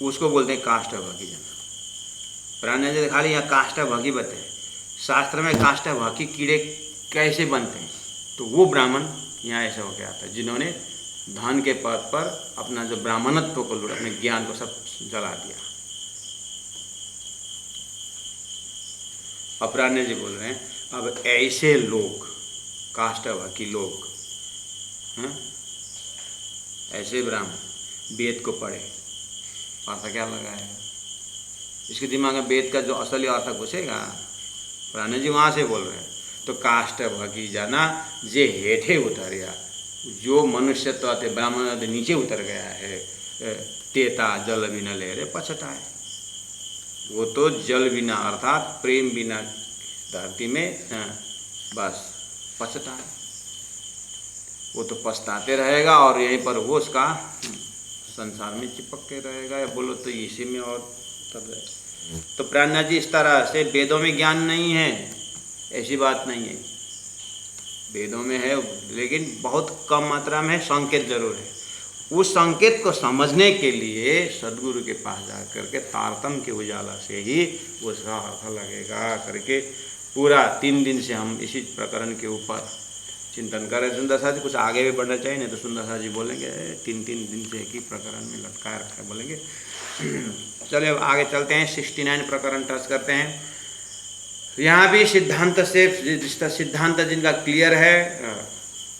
उसको बोलते हैं काष्ठभागी जन। प्राणी जी खाली यहाँ काष्ठभागी बते हैं, शास्त्र में काष्ठभागी कीड़े कैसे बनते हैं, तो वो ब्राह्मण यहाँ ऐसा हो गया था जिन्होंने धन के पद पर अपना जो ब्राह्मणत्व को लूटा, अपने ज्ञान को सब जला दिया। अपराह्न जी बोल रहे हैं अब ऐसे लोग, काष्ठभागी लोग, ऐसे ब्राह्मण वेद को पढ़े, अर्थ क्या लगाएगा, इसके दिमाग में वेद का जो असली अर्थ घुसेगा। प्राणी जी वहाँ से बोल रहे हैं, तो काष्ठभागी जाना जे हेठे उतरिया, जो मनुष्य तो आते ब्राह्मण नीचे उतर गया है, तेता जल बिना ले रे पछताए। वो तो जल बिना अर्थात प्रेम बिना धरती में बस पछताए, वो तो पछताते रहेगा और यहीं पर वो उसका संसार में चिपक के रहेगा, या बोलो तो इसी में और तब जाए। तो प्राज्ञा जी इस तरह से वेदों में ज्ञान नहीं है ऐसी बात नहीं है, वेदों में है लेकिन बहुत कम मात्रा में, संकेत जरूर है। उस संकेत को समझने के लिए सदगुरु के पास जा करके तारतम्य के उजाला से ही उसका अर्थ लगेगा करके पूरा 3 दिन से हम इसी प्रकरण के ऊपर चिंतन कर रहे। सुंदर साहब जी कुछ आगे भी बढ़ना चाहिए, नहीं तो सुंदर साहब जी बोलेंगे 3-3 दिन से एक ही प्रकरण में लटकाए रखा है बोलेंगे। चलिए अब आगे चलते हैं, 69 प्रकरण टच करते हैं। यहाँ भी सिद्धांत से, सिद्धांत जिनका क्लियर है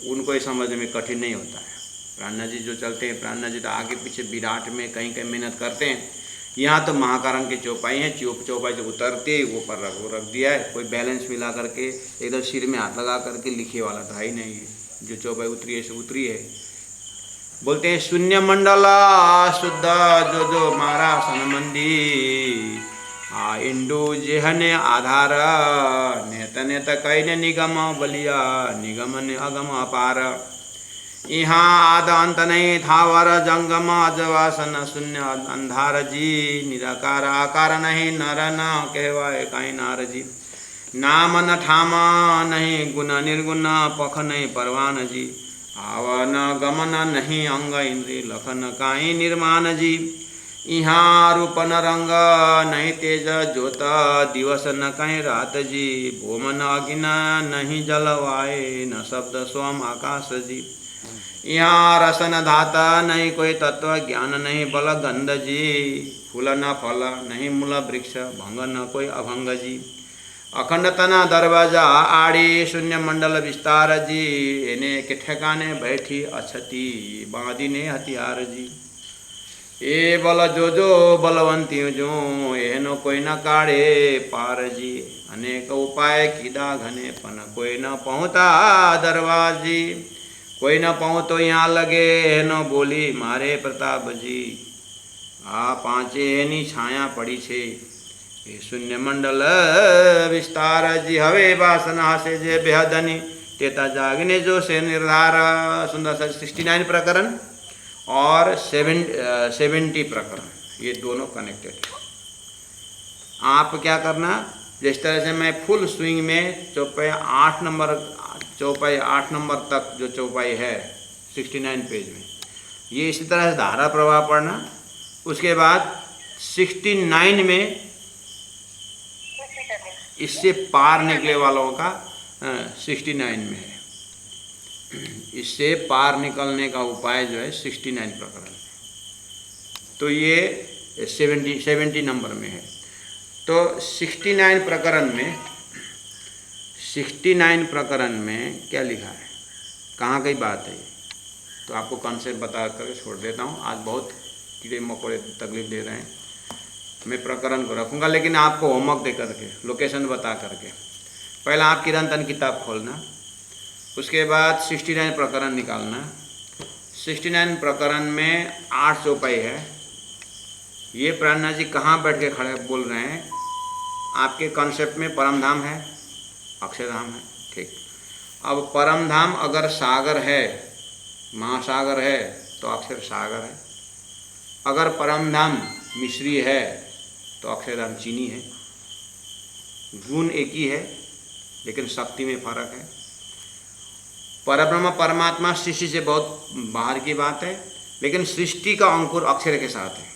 उनको ये समझने में कठिन नहीं होता है। प्राज्ञा जी जो चलते हैं, प्राज्ञा जी तो आगे पीछे विराट में कहीं कहीं मेहनत करते हैं। यहाँ तो महाकारण की चौपाई है, चौपाई जो उतरते वो पर रख दिया है, कोई बैलेंस मिला करके एकदम सिर में हाथ लगा करके लिखे वाला था ही नहीं है, जो चौपाई उतरी है सो उतरी है। बोलते हैं शून्य मंडला शुद्ध जो जो मारा सनमंदी इंडु जेहने आधार नेत नेत कैने निगम बलिया निगम ने अगम अपार। यहाँ आद अंत नहीं थावर जंगम अजवासन शून्य अंधार जी निराकार आकार नहीं नर न कहवाए कहीं नार जी। नाम न ठामा नहीं गुण निर्गुण पख नहीं परवान जी। आवन गमन नहीं अंग इंद्रिय लखन काई निर्माण जी। यहाँ रूप न रंग नहीं तेज ज्योत, दिवस न कहीं रात जी, भूम न अग्नि नहीं जलवाए, न शब्द स्वम आकाश जी। यहाँ रस न धाता नहीं कोई तत्व, ज्ञान नहीं बल गंध जी, फूल न फल नहीं मूल वृक्ष, भंग न कोई अभंग जी। अखंड तना दरवाजा आड़ी, शून्य मंडल विस्तार जी, इन्हें के ठिकाने बैठी अछती, बांधी ने हथियार जी। ए बल जो बलवंती जो, एनो कोई न काढ़े पार जी, अनेक उपाय कीदा घने पन, कोई न पहुँता दरवाजी। कोई न पहुँ तो यहाँ लगे, एनो बोली मारे प्रताप जी, आ पाँचे एनी छाया पड़ी छे, ये शून्य मंडल विस्तार जी। हवे वासन हासे जे बेहदनी, तेता जागने जो से निर्धार। सुंदर सा 69 प्रकरण और 70 प्रकरण, ये दोनों कनेक्टेड है। आप क्या करना, जिस तरह से मैं फुल स्विंग में चौपाई 8 नंबर तक जो चौपाई है 69 पेज में, ये इसी तरह से धारा प्रवाह पढ़ना। उसके बाद 69 में इससे पार निकले वालों का 69 में है, इससे पार निकलने का उपाय जो है 69 प्रकरण में। तो ये 70 नंबर में है। तो 69 प्रकरण में क्या लिखा है, कहाँ की बात है, तो आपको कॉन्सेप्ट बता करके छोड़ देता हूँ। आज बहुत कीड़े मकोड़े तकलीफ दे रहे हैं, मैं प्रकरण को रखूँगा, लेकिन आपको होमवर्क दे करके, लोकेशन बता करके। पहला आप किरंतन किताब खोलना, उसके बाद 69 प्रकरण निकालना। 69 प्रकरण में 8 चौपाई है। ये प्राणनाथ जी कहाँ बैठ के खड़े बोल रहे हैं, आपके कॉन्सेप्ट में परम धाम है, अक्षरधाम है, ठीक। अब परम धाम अगर सागर है, महासागर है, तो अक्षर सागर है। अगर परम धाम मिश्री है तो अक्षरधाम चीनी है। गुण एक ही है लेकिन शक्ति में फर्क है। परब्रह्म परमात्मा सृष्टि से बहुत बाहर की बात है, लेकिन सृष्टि का अंकुर अक्षर के साथ है,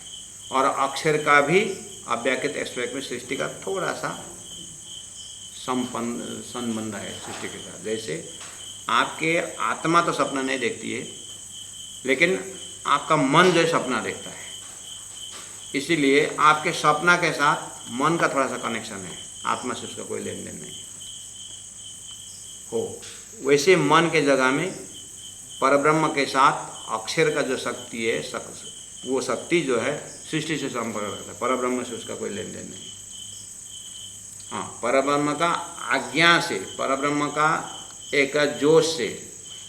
और अक्षर का भी अव्याकृत एस्पेक्ट में सृष्टि का थोड़ा सा संबंध है सृष्टि के साथ। जैसे आपके आत्मा तो सपना नहीं देखती है, लेकिन आपका मन जो है सपना देखता है, इसीलिए आपके सपना के साथ मन का थोड़ा सा कनेक्शन है, आत्मा से उसका कोई लेन देन नहीं हो। वैसे मन के जगह में परब्रह्म के साथ अक्षर का जो शक्ति है, वो शक्ति जो है सृष्टि से संपर्क रखता है, परब्रह्म से उसका कोई लेन देन नहीं। हाँ, परब्रह्म का आज्ञा से, परब्रह्म का एक जोश से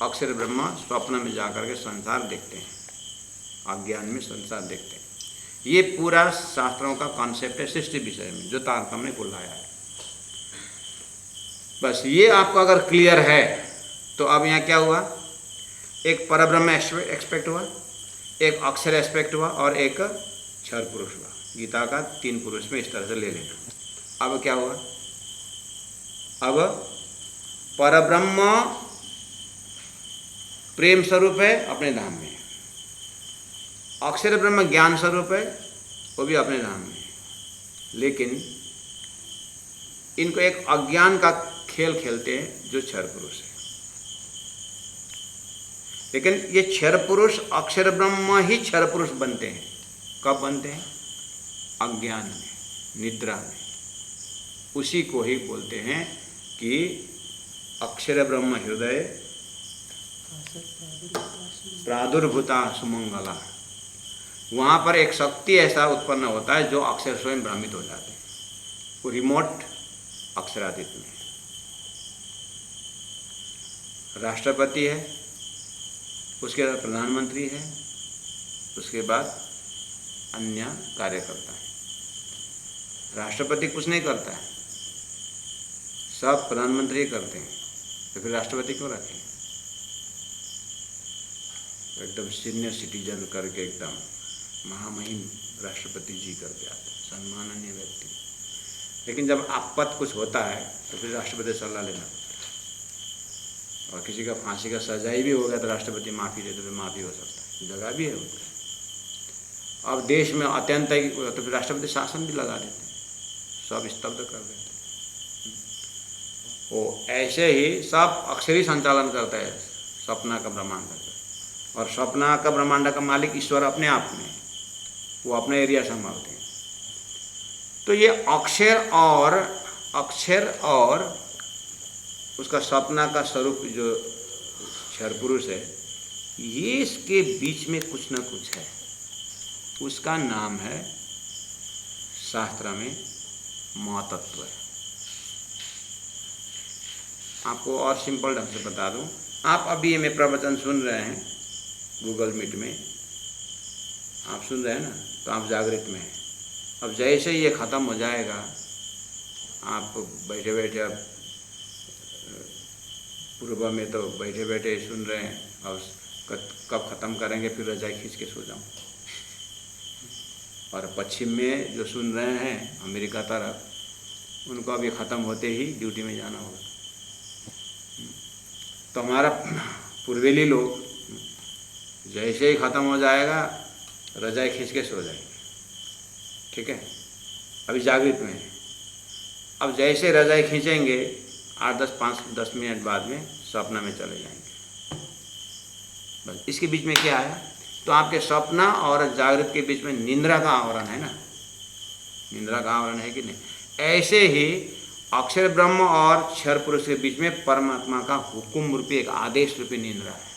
अक्षर ब्रह्म स्वप्न में जाकर के संसार देखते हैं, अज्ञान में संसार देखते हैं। ये पूरा शास्त्रों का कॉन्सेप्ट है सृष्टि विषय में, जो तारतम्य ने बुलाया है। बस ये आपको अगर क्लियर है तो अब यहाँ क्या हुआ, एक परब्रह्म एक्सपेक्ट हुआ, एक अक्षर एस्पेक्ट हुआ, और एक क्षर पुरुष हुआ। गीता का 3 पुरुष में इस तरह से ले लेना। अब क्या हुआ, अब परब्रह्म प्रेम स्वरूप है, अपने धाम में। अक्षर ब्रह्म ज्ञान स्वरूप है, वो भी अपने धाम में। लेकिन इनको एक अज्ञान का खेल खेलते हैं जो क्षर पुरुष है। लेकिन ये क्षर पुरुष अक्षर ब्रह्म ही क्षर पुरुष बनते हैं। कब बनते हैं? अज्ञान में, निद्रा में। उसी को ही बोलते हैं कि अक्षर ब्रह्म हृदय प्रादुर्भूता सुमंगला। वहाँ पर एक शक्ति ऐसा उत्पन्न होता है जो अक्षर स्वयं भ्रमित हो जाते हैं। वो रिमोट अक्षरातीत में राष्ट्रपति है, उसके बाद प्रधानमंत्री है, उसके बाद अन्य कार्यकर्ता है। राष्ट्रपति कुछ नहीं करता है, सब प्रधानमंत्री करते हैं, तो फिर राष्ट्रपति क्यों रखें? एकदम सीनियर सिटीजन करके एकदम महामहिम राष्ट्रपति जी करके आते हैं, सम्माननीय व्यक्ति। लेकिन जब आपत्त कुछ होता है तो फिर राष्ट्रपति से सलाह लेना पड़ता है। और किसी का फांसी का सजाई भी हो गया तो राष्ट्रपति माफ़ी दे तो फिर माफ़ी हो सकता है, जगह भी है उनका। अब देश में अत्यंत तो फिर राष्ट्रपति शासन भी लगा देते, सब स्तब्ध कर देते। वो ऐसे ही सब अक्षरी संचालन करता है सपना का ब्रह्मांड का, और सपना का ब्रह्मांड का मालिक ईश्वर अपने आप में, वो अपना एरिया संभालते हैं। तो ये अक्षर और उसका सपना का स्वरूप जो क्षर पुरुष है, ये इसके बीच में कुछ ना कुछ है, उसका नाम है शास्त्र में महतत्व है। आपको और सिंपल ढंग से बता दूं, आप अभी मैं प्रवचन सुन रहे हैं गूगल मीट में, आप सुन रहे हैं ना, तो आप जागृत में हैं। अब जैसे ही ये ख़त्म हो जाएगा, आप बैठे बैठे, अब पूर्व में तो बैठे बैठे सुन रहे हैं, और कब ख़त्म करेंगे फिर रजाई खींच के सो जाऊँ। और पश्चिम में जो सुन रहे हैं अमेरिका तरफ, उनको अभी ख़त्म होते ही ड्यूटी में जाना होगा। तो हमारा पूर्वेली लोग जैसे ही ख़त्म हो जाएगा रजाई खींच के सो जाएंगे, ठीक है, अभी जागृत में है। अब जैसे रजाई खींचेंगे 8-10 मिनट बाद में सपना में चले जाएंगे। बस इसके बीच में क्या है, तो आपके सपना और जागृत के बीच में निंद्रा का आवरण है ना, निंद्रा का आवरण है कि नहीं। ऐसे ही अक्षर ब्रह्म और क्षर पुरुष के बीच में परमात्मा का हुकुम रूपी एक आदेश रूपी निंद्रा है।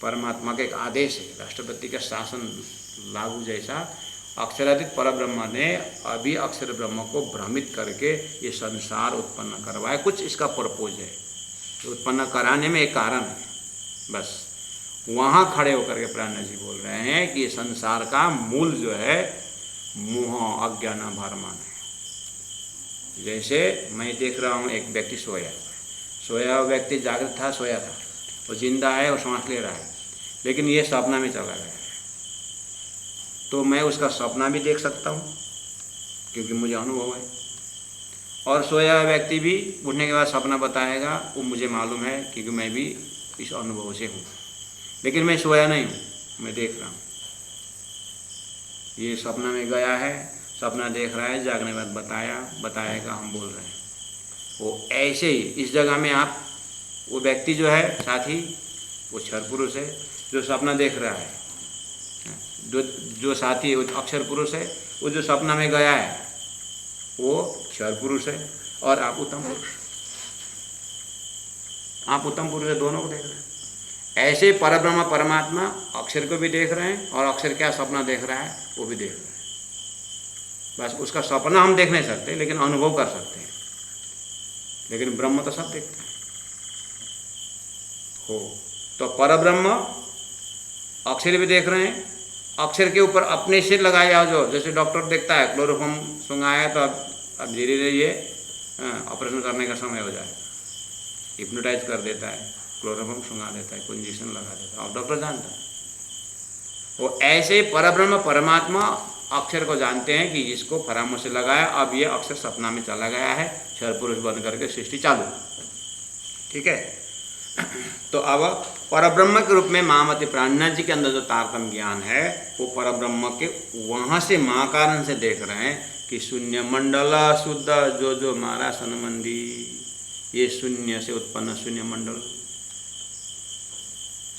परमात्मा का एक आदेश है, राष्ट्रपति का शासन लागू जैसा अक्षरातीत परब्रह्म ने अभी अक्षर ब्रह्म को भ्रमित करके ये संसार उत्पन्न करवाया। कुछ इसका पर्पोज है, तो उत्पन्न कराने में एक कारण है। बस वहाँ खड़े होकर के प्राण जी बोल रहे हैं कि ये संसार का मूल जो है मोह अज्ञान भरमान है। जैसे मैं देख रहा हूँ एक व्यक्ति सोया हुआ व्यक्ति जागृत था, सोया था, वो जिंदा है और सांस ले रहा है, लेकिन ये सपना में चला गया है। तो मैं उसका सपना भी देख सकता हूँ क्योंकि मुझे अनुभव है, और सोया हुआ व्यक्ति भी उठने के बाद सपना बताएगा, वो मुझे मालूम है क्योंकि मैं भी इस अनुभव से हूँ। लेकिन मैं सोया नहीं हूँ, मैं देख रहा हूँ। ये सपना में गया है, सपना देख रहा है, जागने के बाद बताएगा, हम बोल रहे हैं। वो ऐसे ही इस जगह में आप, वो व्यक्ति जो है साथी, वो क्षर पुरुष है जो सपना देख रहा है, जो साथी वो अक्षर पुरुष है, वो जो सपना में गया है वो क्षर पुरुष है, और आप उत्तम पुरुष, आप उत्तम पुरुष है, दोनों को देख रहे हैं। ऐसे परब्रह्म परमात्मा अक्षर को भी देख रहे हैं, और अक्षर क्या सपना देख रहा है वो भी देख रहे हैं। बस उसका सपना हम देख नहीं सकते, लेकिन अनुभव कर सकते हैं। लेकिन ब्रह्म तो सब देखते हैं हो। तो परब्रह्म अक्षर भी देख रहे हैं, अक्षर के ऊपर अपने से लगाया, जो जैसे डॉक्टर देखता है क्लोरोफॉर्म सुंघाया तो अब धीरे धीरे ये ऑपरेशन करने का समय हो जाएगा, हिप्नोटाइज कर देता है, क्लोरोफॉर्म सुंघा देता है, कोई इंजेक्शन लगा देता है, और डॉक्टर जानता है। वो ऐसे परब्रह्म परमात्मा अक्षर को जानते हैं कि इसको परामर्श से लगाया, अब ये अक्षर सपना में चला गया है, क्षर पुरुष बन करके सृष्टि चालू, ठीक है। तो अब परब्रह्म के रूप में महामती प्राणनाथ जी के अंदर जो तारतम्य ज्ञान है, वो परब्रह्म के वहाँ से महाकारण से देख रहे हैं कि शून्य मंडल शुद्ध जो मारा सनमंदी, ये शून्य से उत्पन्न शून्य मंडल।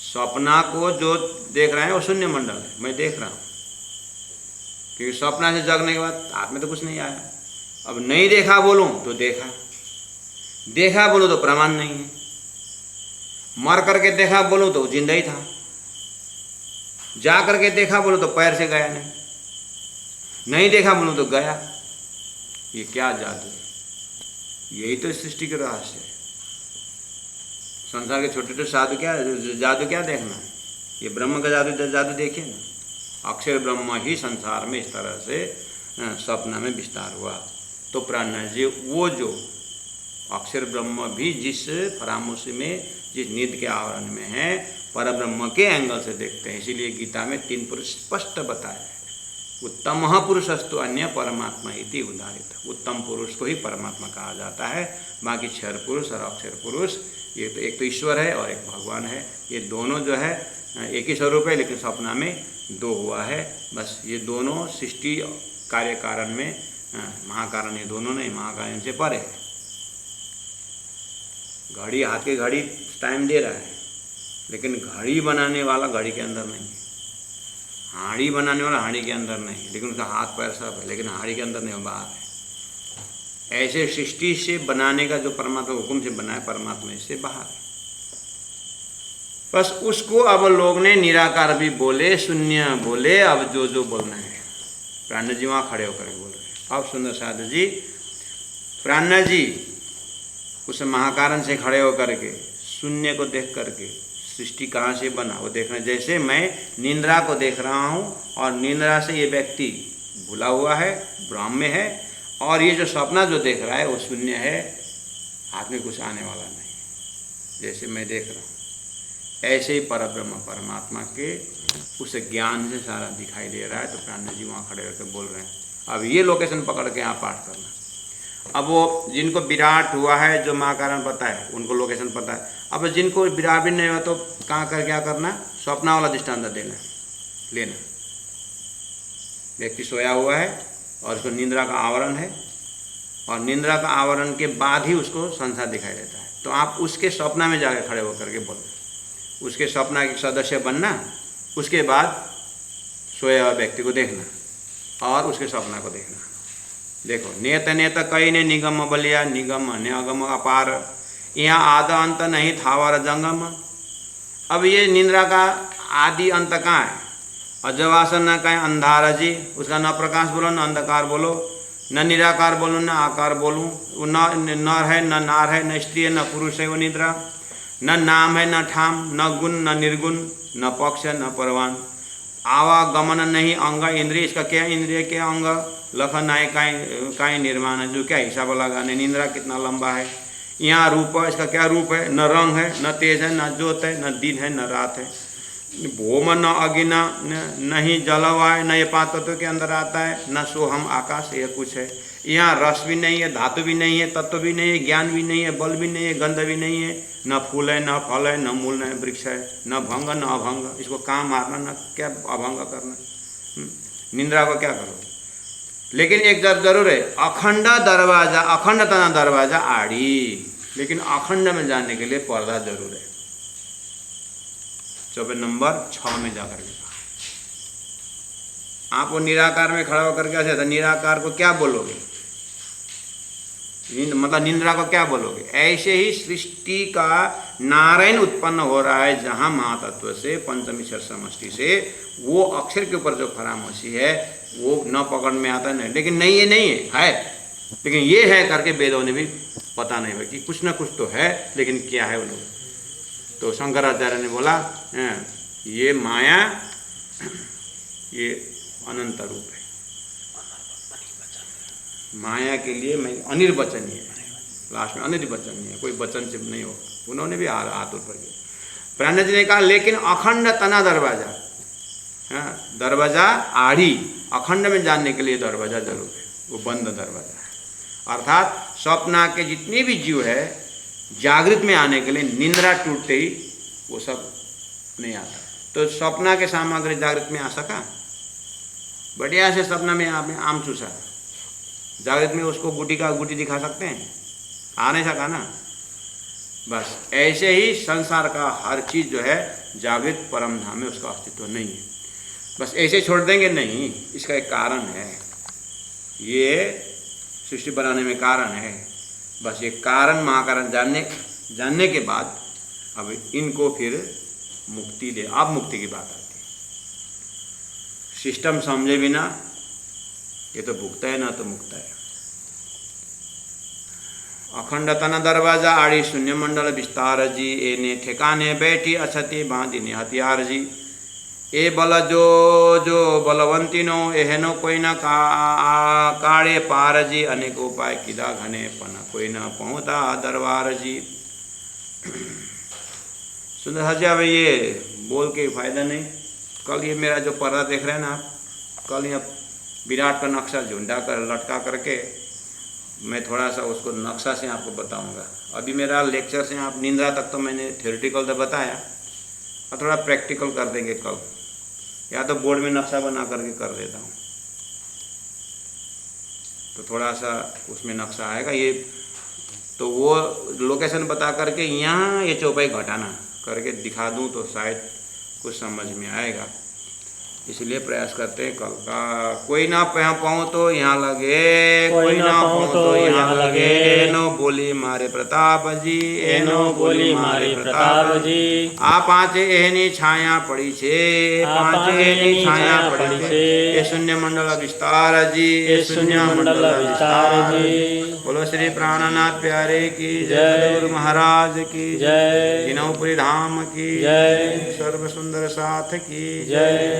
सपना को जो देख रहे हैं वो शून्य मंडल है, मैं देख रहा हूँ, क्योंकि सपना से जगने के बाद हाथ में तो कुछ नहीं आया। अब नहीं देखा बोलूं तो देखा बोलूं तो प्रमाण नहीं है, मर करके देखा बोलूं तो जिंदा ही था, जा करके देखा बोलूं तो पैर से गया नहीं देखा बोलूं तो गया। ये क्या जादू है, यही तो सृष्टि के रहस्य है। संसार के छोटे छोटे जादू क्या देखना है, ये ब्रह्म का जादू देखिए ना। अक्षर ब्रह्म ही संसार में इस तरह से सपना में विस्तार हुआ। तो प्राणनाथ जी वो जो अक्षर ब्रह्म भी जिस परामर्श में, जिस नींद के आवरण में है, परब्रह्म के एंगल से देखते हैं। इसीलिए गीता में 3 पुरुष स्पष्ट बताया है, उत्तम पुरुषस्तु अन्य परमात्मा इति उदाहरित। उत्तम पुरुष को ही परमात्मा कहा जाता है, बाकी क्षर पुरुष और अक्षर पुरुष ये तो एक तो ईश्वर है और एक भगवान है। ये दोनों जो है एक ही स्वरूप है, लेकिन सपना में दो हुआ है। बस ये दोनों सृष्टि कार्य कारण में महाकारण, ये दोनों नहीं, महाकारण से परे है। घड़ी हाथ की घड़ी टाइम दे रहा है, लेकिन घड़ी बनाने वाला घड़ी के अंदर नहीं है। हाड़ी बनाने वाला हाड़ी के अंदर नहीं है, लेकिन उसका हाथ पैर सब है, लेकिन हाड़ी के अंदर नहीं, बाहर है। ऐसे सृष्टि से बनाने का जो परमात्मा हुक्म से बना है, परमात्मा इससे बाहर है। बस उसको अब लोग ने निराकार भी बोले, शून्य बोले, अब जो जो बोलना है। प्राण जी वहाँ खड़े होकर बोल रहे। अब सुंदर साधु जी, प्राण जी उस महाकारण से खड़े होकर के शून्य को देख करके सृष्टि कहाँ से बना वो देखना। जैसे मैं निंद्रा को देख रहा हूँ और निंद्रा से ये व्यक्ति भूला हुआ है, भ्रम में है, और ये जो सपना जो देख रहा है वो शून्य है, हाथ में कुछ आने वाला नहीं, जैसे मैं देख रहा हूँ। ऐसे ही परब्रह्म परमात्मा के उस ज्ञान से सारा दिखाई दे रहा है। तो प्राण जी वहाँ खड़े होकर बोल रहे हैं। अब ये लोकेशन पकड़ के यहाँ पाठ करना। अब वो जिनको विराट हुआ है, जो महाकारण पता है, उनको लोकेशन पता है। अब जिनको विराट भी नहीं हुआ तो कहाँ कर क्या करना, स्वप्ना वाला दृष्टांत देना, लेना। व्यक्ति सोया हुआ है और उसको निंद्रा का आवरण है, और निंद्रा का आवरण के बाद ही उसको संसार दिखाई देता है। तो आप उसके स्वप्ना में जाकर खड़े होकर के बोलो, उसके स्वप्ना के सदस्य बनना, उसके बाद सोया हुआ व्यक्ति को देखना और उसके स्वप्ना को देखना। देखो, नेत नेत कई ने निगम बलिया, निगम ने अगम अपार, यहाँ आद अंत नहीं थावर जंगम। अब ये निंद्रा का आदि अंत कहाँ है? अजवासन न कहीं अंधार जी, उसका न प्रकाश बोलो न अंधकार बोलो, न निराकार बोलूँ न आकार बोलूँ। वो न नर है न नार है, न स्त्री है न पुरुष है वो निद्रा। न नाम है न ठाम, न गुण न निर्गुण, न पक्ष न परवान। आवागमन नहीं अंग इंद्रिय, इसका क्या इंद्रिय क्या अंग, लखन आए काई निर्माण है, जो क्या हिसाब लगाने। निंद्रा कितना लंबा है। यहाँ रूप, इसका क्या रूप है, न रंग है न तेज है न ज्योत है, न दिन है न रात है। भूम न अगिना, न ही जलवाय, न ये पांच तत्व के अंदर आता है, न सोहम आकाश, ये कुछ है। यहाँ रस भी नहीं है, धातु भी नहीं है, तत्व भी नहीं है, ज्ञान भी नहीं है, बल भी नहीं है, गंध भी नहीं है, न फूल है न फल है, न मूल न वृक्ष है, न भंग न अभंग। इसको कहाँ मारना, न क्या अभंग करना। निंद्रा को क्या करो। लेकिन एक जरूर है, अखंड दरवाजा, अखंड तना दरवाजा आड़ी। लेकिन अखंड में जाने के लिए पर्दा जरूर है। 24 नंबर 6 में जाकर के आप वो निराकार में खड़ा होकर के ऐसे, निराकार को क्या बोलोगे, मतलब निंद्रा को क्या बोलोगे। ऐसे ही सृष्टि का नारायण उत्पन्न हो रहा है, जहाँ महातत्व से पंचमीश्वर समष्टि से वो अक्षर के ऊपर जो खरामोशी है वो न पकड़ में आता नहीं। लेकिन नहीं, ये नहीं है, लेकिन ये है करके वेदों ने भी पता नहीं है कि कुछ ना कुछ तो है, लेकिन क्या है वो लोग। तो शंकराचार्य ने बोला ये माया, ये अनंत रूप है। माया के लिए मैं अनिर्वचनीय है, लास्ट में अनिर्वचनीय है, कोई वचन से नहीं हो। उन्होंने भी हाथ ऊपर किया। प्राण जी ने कहा लेकिन अखंड तना दरवाजा, दरवाजा आड़ी, अखंड में जानने के लिए दरवाजा जरूर है, वो बंद दरवाजा है। अर्थात स्वप्ना के जितने भी जीव है, जागृत में आने के लिए निंद्रा टूटते ही वो सब नहीं आता। तो स्वप्ना के सामग्री जागृत में आ सका, बढ़िया से सपना में आपने आम चूसा, जागृत में उसको गुटी दिखा सकते हैं, आ नहीं सका ना। बस ऐसे ही संसार का हर चीज़ जो है जागृत परम धाम में उसका अस्तित्व नहीं है। बस ऐसे छोड़ देंगे नहीं, इसका एक कारण है, ये सृष्टि बनाने में कारण है। बस ये कारण महाकारण जानने के बाद अब इनको फिर मुक्ति दे। अब मुक्ति की बात आती है। सिस्टम समझे बिना ये तो भुगता है ना तो मुक्ता है। अखंड तना दरवाजा आड़ी शून्य मंडल विस्तार जी, एने ठिकाने बैठी अछती बांधिने हथियार जी। ए बल जो बलवंती नो एहनो कोई न काड़े पार जी। अनेक उपाय किदा घने पना कोई न पहुँचा दरबार जी। सुंदर जी, अब ये बोल के फायदा नहीं। कल ये मेरा जो पर्दा देख रहे हैं ना आप, कल यहाँ विराट का नक्शा झुंडा कर लटका करके मैं थोड़ा सा उसको नक्शा से आपको बताऊंगा। अभी मेरा लेक्चर से आप निंद्रा तक तो मैंने थ्योरेटिकल तो बताया, और थोड़ा प्रैक्टिकल कर देंगे कल। या तो बोर्ड में नक्शा बना करके कर देता हूँ, तो थोड़ा सा उसमें नक्शा आएगा। ये तो वो लोकेशन बता करके यहाँ ये चौपाई घटाना करके दिखा दूँ तो शायद कुछ समझ में आएगा, इसलिए प्रयास करते हैं कल का। कोई ना पाऊँ तो यहाँ लगे, कोई ना पाऊँ तो यहाँ लगे। एनो बोली मारे प्रताप जी, एनो बोली मारे प्रताप जी। आ पाँचे एहनी छाया पड़ी छे, पाँचे एहनी छाया पड़ी छे। ये शून्य मंडल विस्तार जी, ये शून्य मंडल विस्तार जी। बोलो श्री प्राणनाथ प्यारे की जय, गुरु महाराज की जय, जिनौपुरी धाम की जय, सर्व सुंदर साथ की जय।